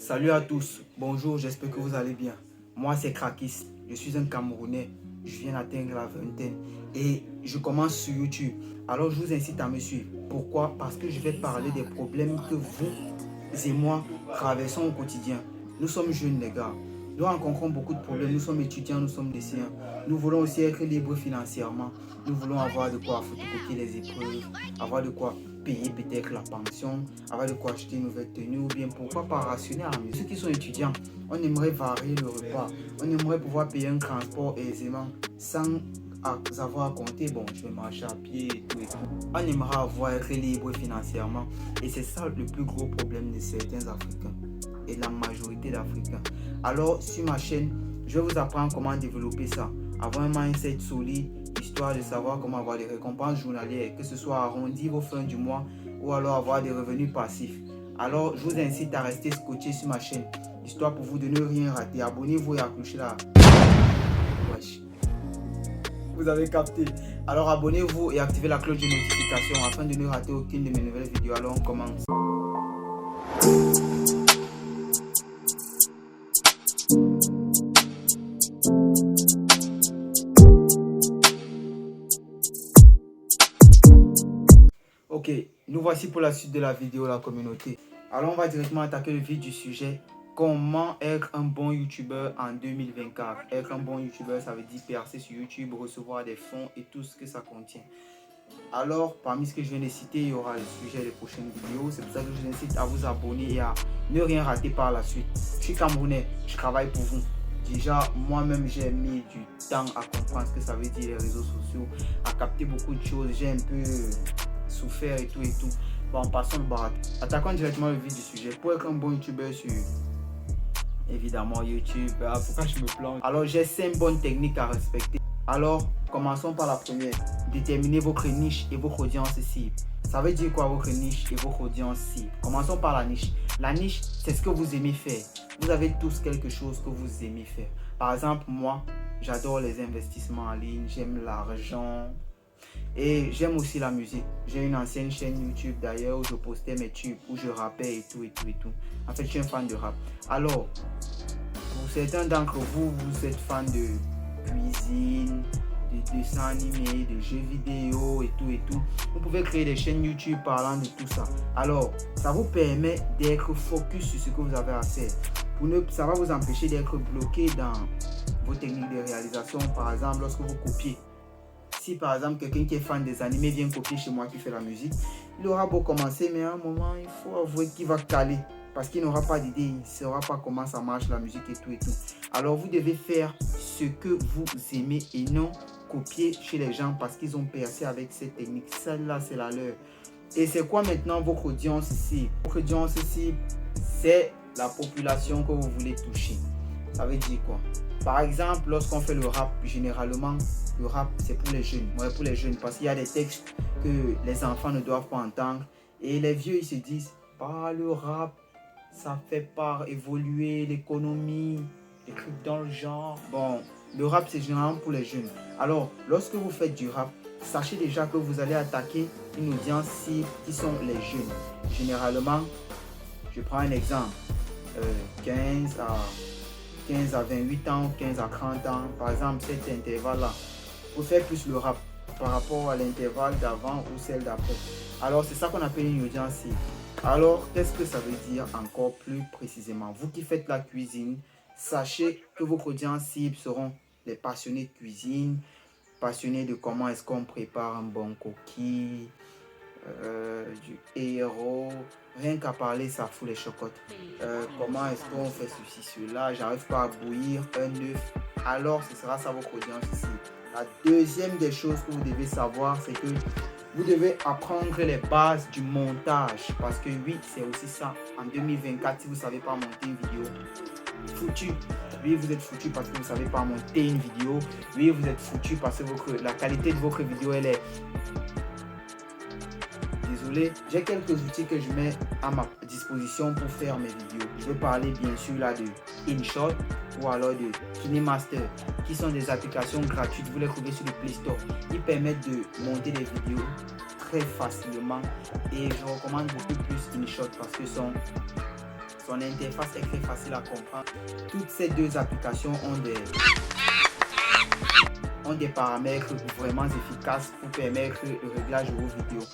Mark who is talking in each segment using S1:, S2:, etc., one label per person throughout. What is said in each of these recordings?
S1: Salut à tous, bonjour, j'espère que vous allez bien. Moi c'est Krakis, je suis un Camerounais, je viens d'atteindre la vingtaine et je commence sur YouTube. Alors je vous incite à me suivre. Pourquoi? Parce que je vais parler des problèmes que vous et moi traversons au quotidien. Nous sommes jeunes les gars, nous rencontrons beaucoup de problèmes, nous sommes étudiants, nous sommes lycéens. Nous voulons aussi être libres financièrement, nous voulons avoir de quoi photocopier les épreuves, avoir de quoi payer peut-être la pension, avoir de quoi acheter une nouvelle tenue ou bien pourquoi pas rationner à la maison. Ceux qui sont étudiants, on aimerait varier le repas, on aimerait pouvoir payer un transport aisément sans avoir à compter, bon je vais marcher à pied et tout et tout. On aimerait avoir être libre financièrement et c'est ça le plus gros problème de certains Africains et la majorité d'Africains. Alors sur ma chaîne, je vais vous apprendre comment développer ça, avoir un mindset solide, histoire de savoir comment avoir des récompenses journalières, que ce soit arrondir vos fins du mois ou alors avoir des revenus passifs. Alors je vous incite à rester scotché sur ma chaîne, histoire pour vous de ne rien rater. Abonnez-vous et accrochez la... Wesh. Vous avez capté. Alors abonnez-vous et activez la cloche de notification afin de ne rater aucune de mes nouvelles vidéos. Alors on commence. Ok, nous voici pour la suite de la vidéo, la communauté. Alors on va directement attaquer le vif du sujet. Comment être un bon youtubeur en 2024? Être un bon youtubeur, ça veut dire percer sur YouTube, recevoir des fonds et tout ce que ça contient. Alors, parmi ce que je viens de citer, il y aura le sujet des prochaines vidéos. C'est pour ça que je vous incite à vous abonner et à ne rien rater par la suite. Je suis Camerounais, je travaille pour vous. Déjà, moi-même, j'ai mis du temps à comprendre ce que ça veut dire les réseaux sociaux, à capter beaucoup de choses. J'ai un peu souffert et tout et tout. Bon, passons le barat. Attaquons directement le vif du sujet. Pour être un bon youtubeur sur évidemment YouTube, pourquoi je me plante? Alors j'ai 5 bonnes techniques à respecter. Alors commençons par la première. Déterminez votre niche et votre audience cible. Ça veut dire quoi votre niche et votre audience cible? Commençons par la niche. La niche, c'est ce que vous aimez faire. Vous avez tous quelque chose que vous aimez faire. Par exemple, moi, j'adore les investissements en ligne, j'aime l'argent. Et j'aime aussi la musique. J'ai une ancienne chaîne YouTube d'ailleurs où je postais mes tubes, où je rappais et tout et tout et tout. En fait, je suis un fan de rap. Alors, pour certains d'entre vous, vous êtes fan de cuisine, de dessins animés, de jeux vidéo et tout et tout. Vous pouvez créer des chaînes YouTube parlant de tout ça. Alors, ça vous permet d'être focus sur ce que vous avez à faire. Ça va vous empêcher d'être bloqué dans vos techniques de réalisation. Par exemple, lorsque vous copiez. Si par exemple quelqu'un qui est fan des animés vient copier chez moi qui fait la musique, il aura beau commencer, mais à un moment il faut avouer qu'il va caler parce qu'il n'aura pas d'idée, il ne saura pas comment ça marche la musique et tout et tout. Alors vous devez faire ce que vous aimez et non copier chez les gens parce qu'ils ont percé avec cette technique. Celle-là c'est la leur. Et c'est quoi maintenant votre audience ici? Votre audience ici, c'est la population que vous voulez toucher. Ça veut dire quoi? Par exemple, lorsqu'on fait le rap, généralement, le rap, c'est pour les jeunes. Ouais, pour les jeunes, parce qu'il y a des textes que les enfants ne doivent pas entendre. Et les vieux, ils se disent, bah, le rap, ça fait pas évoluer l'économie, des trucs dans le genre. Bon, le rap, c'est généralement pour les jeunes. Alors, lorsque vous faites du rap, sachez déjà que vous allez attaquer une audience cible qui sont les jeunes. Généralement, je prends un exemple, 15 à 28 ans, 15 à 30 ans, par exemple cet intervalle-là, pour faire plus le rap par rapport à l'intervalle d'avant ou celle d'après. Alors c'est ça qu'on appelle une audience cible. Alors qu'est-ce que ça veut dire encore plus précisément? Vous qui faites la cuisine, sachez que vos audiences cibles seront les passionnés de cuisine, passionnés de comment est-ce qu'on prépare un bon coquille, du héros, rien qu'à parler ça fout les chocottes. Comment est-ce qu'on fait ceci, cela, j'arrive pas à bouillir un œuf, alors ce sera ça votre audience ici. La deuxième des choses que vous devez savoir, c'est que vous devez apprendre les bases du montage, parce que oui, c'est aussi ça. En 2024, si vous ne savez pas monter une vidéo, foutu. Oui, vous êtes foutu parce que vous ne savez pas monter une vidéo. Oui, vous êtes foutu parce que la qualité de votre vidéo, elle est... Désolé, j'ai quelques outils que je mets à ma disposition pour faire mes vidéos. Je vais parler bien sûr là de InShot ou alors de KineMaster, qui sont des applications gratuites. Vous les trouvez sur le Play Store. Ils permettent de monter des vidéos très facilement et je recommande beaucoup plus InShot parce que Son interface est très facile à comprendre. Toutes ces deux applications ont des paramètres vraiment efficaces pour permettre le réglage de vos vidéos.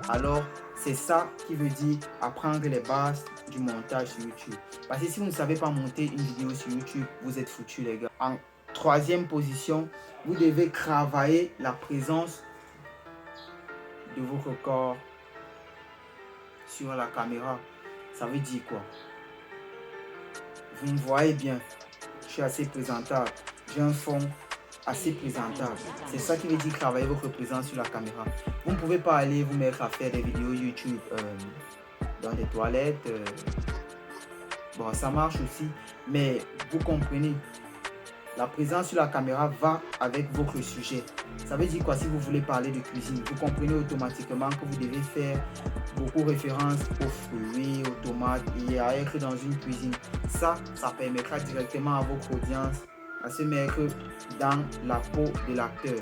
S1: Alors, c'est ça qui veut dire apprendre les bases du montage sur YouTube. Parce que si vous ne savez pas monter une vidéo sur YouTube, vous êtes foutus les gars. En troisième position, vous devez travailler la présence de votre corps sur la caméra. Ça veut dire quoi? Vous me voyez bien, je suis assez présentable, j'ai un fond assez présentable. C'est ça qui veut dire travailler votre présence sur la caméra. Vous ne pouvez pas aller vous mettre à faire des vidéos YouTube dans des toilettes. Bon, ça marche aussi, mais vous comprenez, la présence sur la caméra va avec votre sujet. Ça veut dire quoi? Si vous voulez parler de cuisine, vous comprenez automatiquement que vous devez faire beaucoup référence aux fruits, aux tomates et à être dans une cuisine. Ça permettra directement à votre audience à se mettre dans la peau de l'acteur.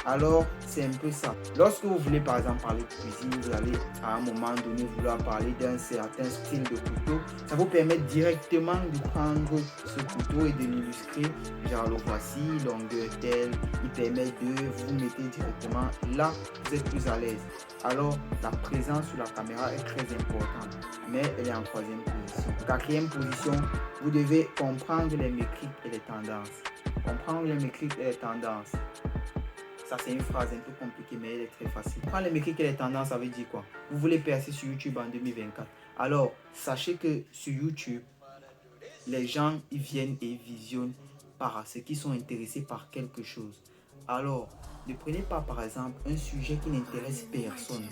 S1: Alors, c'est un peu ça. Lorsque vous voulez par exemple parler de cuisine, vous allez à un moment donné vouloir parler d'un certain style de couteau. Ça vous permet directement de prendre ce couteau et de l'illustrer. Genre, le voici, longueur telle. Il permet de vous mettre directement là, vous êtes plus à l'aise. Alors, la présence sur la caméra est très importante, mais elle est en troisième position. Quatrième position, vous devez comprendre les métriques et les tendances. Comprendre les métriques et les tendances. Ça, c'est une phrase un peu compliquée, mais elle est très facile. Prendre les métriques et les tendances, ça veut dire quoi? Vous voulez percer sur YouTube en 2024. Alors, sachez que sur YouTube, les gens ils viennent et visionnent par ceux qui sont intéressés par quelque chose. Alors, ne prenez pas par exemple un sujet qui n'intéresse personne.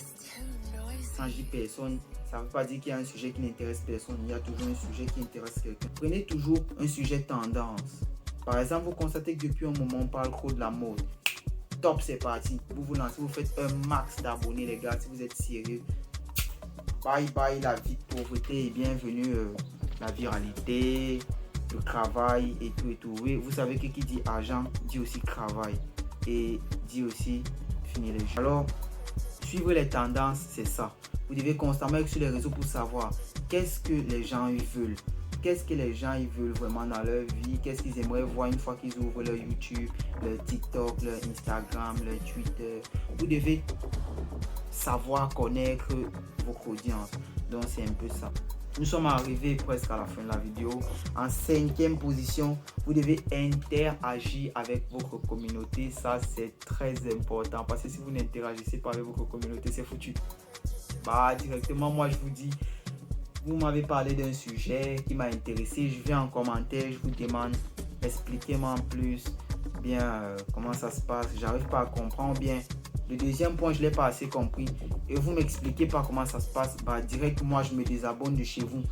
S1: Quand je dis personne, ça ne veut pas dire qu'il y a un sujet qui n'intéresse personne. Il y a toujours un sujet qui intéresse quelqu'un. Prenez toujours un sujet tendance. Par exemple, vous constatez que depuis un moment, on parle trop de la mode. Top, c'est parti. Vous vous lancez, vous faites un max d'abonnés, les gars, si vous êtes sérieux. Bye bye la vie de pauvreté et bienvenue la viralité, le travail et tout et tout. Oui, vous savez que qui dit argent dit aussi travail et dit aussi finir les jeux. Alors, suivre les tendances, c'est ça. Vous devez constamment être sur les réseaux pour savoir qu'est-ce que les gens ils veulent. Qu'est-ce que les gens ils veulent vraiment dans leur vie, qu'est-ce qu'ils aimeraient voir une fois qu'ils ouvrent leur YouTube, leur TikTok, leur Instagram, leur Twitter. Vous devez savoir connaître votre audience. Donc c'est un peu ça. Nous sommes arrivés presque à la fin de la vidéo. En cinquième position, vous devez interagir avec votre communauté. Ça c'est très important parce que si vous n'interagissez pas avec votre communauté, c'est foutu. Bah directement, moi je vous dis, vous m'avez parlé d'un sujet qui m'a intéressé, je viens en commentaire, je vous demande, expliquez-moi en plus, bien comment ça se passe, j'arrive pas à comprendre bien. Le deuxième point, je l'ai pas assez compris et vous m'expliquez pas comment ça se passe, bah direct moi je me désabonne de chez vous.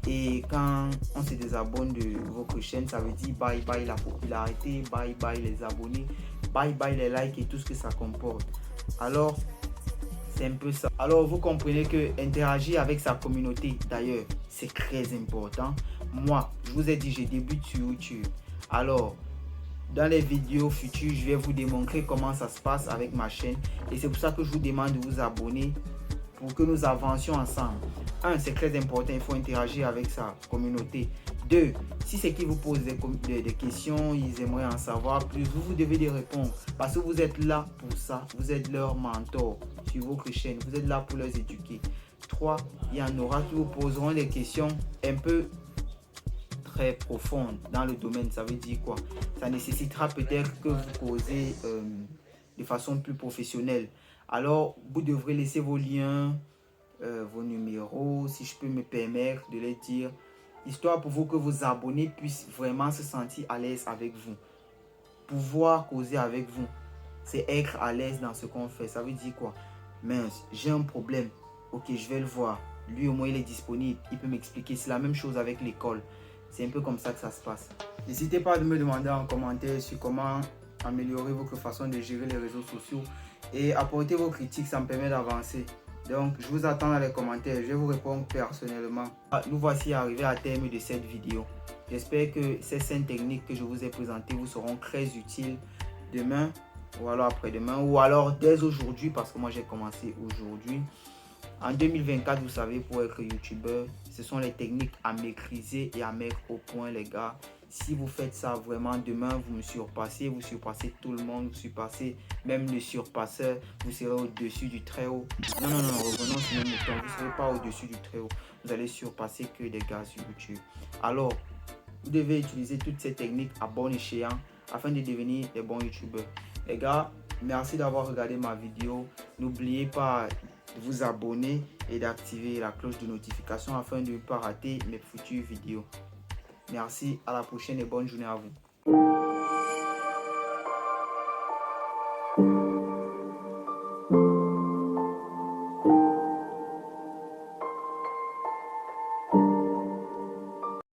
S1: Et quand on se désabonne de votre chaîne, ça veut dire bye bye la popularité, bye bye les abonnés, bye bye les likes et tout ce que ça comporte. Alors, c'est un peu ça. Alors, vous comprenez que interagir avec sa communauté, d'ailleurs, c'est très important. Moi, je vous ai dit, je débute sur YouTube. Alors, dans les vidéos futures, je vais vous démontrer comment ça se passe avec ma chaîne. Et c'est pour ça que je vous demande de vous abonner pour que nous avancions ensemble. 1, c'est très important, il faut interagir avec sa communauté. 2, si c'est qui vous pose des questions, ils aimeraient en savoir plus, vous devez les répondre. Parce que vous êtes là pour ça, vous êtes leur mentor sur votre chaîne, vous êtes là pour les éduquer. 3, il y en aura qui vous poseront des questions un peu très profondes dans le domaine. Ça veut dire quoi? Ça nécessitera peut-être que vous causez de façon plus professionnelle. Alors, vous devrez laisser vos liens, vos numéros, si je peux me permettre de les dire, histoire pour vous que vos abonnés puissent vraiment se sentir à l'aise avec vous. Pouvoir causer avec vous, c'est être à l'aise dans ce qu'on fait. Ça veut dire quoi? Mince, j'ai un problème. Ok, je vais le voir. Lui, au moins, il est disponible. Il peut m'expliquer. C'est la même chose avec l'école. C'est un peu comme ça que ça se passe. N'hésitez pas à me demander en commentaire sur comment améliorer votre façon de gérer les réseaux sociaux. Et apporter vos critiques, ça me permet d'avancer. Donc, je vous attends dans les commentaires. Je vais vous répondre personnellement. Nous voici arrivés à terme de cette vidéo. J'espère que ces 5 techniques que je vous ai présentées vous seront très utiles demain ou alors après-demain ou alors dès aujourd'hui parce que moi j'ai commencé aujourd'hui. En 2024, vous savez, pour être youtubeur, Ce sont les techniques à maîtriser et à mettre au point, les gars. Si vous faites ça vraiment, demain, vous me surpassez, vous surpassez tout le monde, vous surpassez même le surpasseur, vous serez au-dessus du très haut. Non, non, non, revenons sur le mouton, vous ne serez pas au-dessus du très haut. Vous allez surpasser que des gars sur YouTube. Alors, vous devez utiliser toutes ces techniques à bon escient afin de devenir des bons youtubeurs. Les gars, merci d'avoir regardé ma vidéo. N'oubliez pas de vous abonner et d'activer la cloche de notification afin de ne pas rater mes futures vidéos. Merci, à la prochaine et bonne journée à vous.